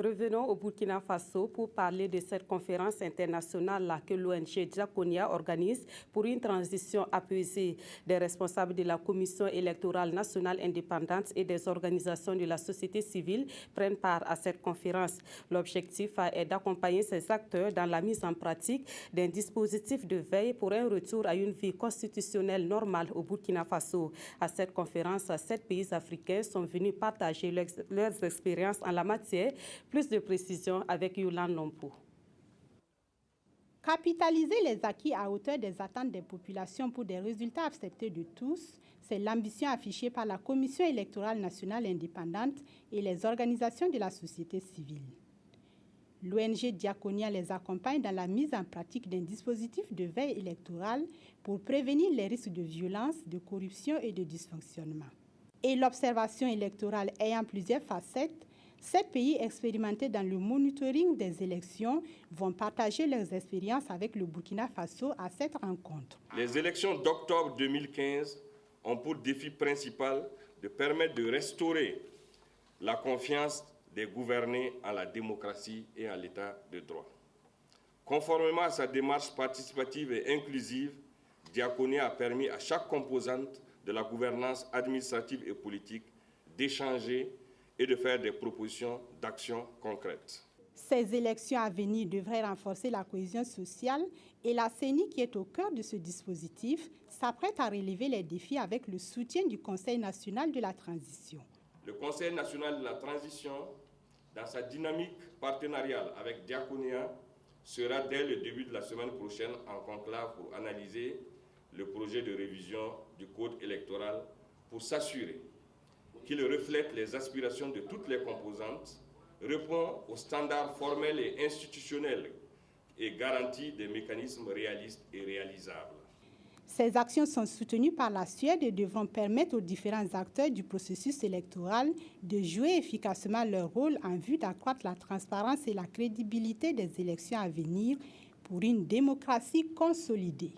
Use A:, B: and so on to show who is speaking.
A: Revenons au Burkina Faso pour parler de cette conférence internationale que l'ONG Diakonia organise pour une transition apaisée. Des responsables de la Commission électorale nationale indépendante et des organisations de la société civile prennent part à cette conférence. L'objectif est d'accompagner ces acteurs dans la mise en pratique d'un dispositif de veille pour un retour à une vie constitutionnelle normale au Burkina Faso. À cette conférence, 7 pays africains sont venus partager leurs expériences en la matière. Plus de précisions avec Yolande Lompou.
B: Capitaliser les acquis à hauteur des attentes des populations pour des résultats acceptés de tous, c'est l'ambition affichée par la Commission électorale nationale indépendante et les organisations de la société civile. L'ONG Diakonia les accompagne dans la mise en pratique d'un dispositif de veille électorale pour prévenir les risques de violence, de corruption et de dysfonctionnement. Et l'observation électorale ayant plusieurs facettes, 7 pays expérimentés dans le monitoring des élections vont partager leurs expériences avec le Burkina Faso à cette rencontre.
C: Les élections d'octobre 2015 ont pour défi principal de permettre de restaurer la confiance des gouvernés en la démocratie et en l'état de droit. Conformément à sa démarche participative et inclusive, Diakonia a permis à chaque composante de la gouvernance administrative et politique d'échanger et de faire des propositions d'action concrètes.
B: Ces élections à venir devraient renforcer la cohésion sociale et la CENI, qui est au cœur de ce dispositif, s'apprête à relever les défis avec le soutien du Conseil national de la transition.
C: Le Conseil national de la transition, dans sa dynamique partenariale avec Diakonia, sera dès le début de la semaine prochaine en conclave pour analyser le projet de révision du code électoral pour s'assurer qu'il reflète les aspirations de toutes les composantes, répond aux standards formels et institutionnels et garantit des mécanismes réalistes et réalisables.
B: Ces actions sont soutenues par la Suède et devront permettre aux différents acteurs du processus électoral de jouer efficacement leur rôle en vue d'accroître la transparence et la crédibilité des élections à venir pour une démocratie consolidée.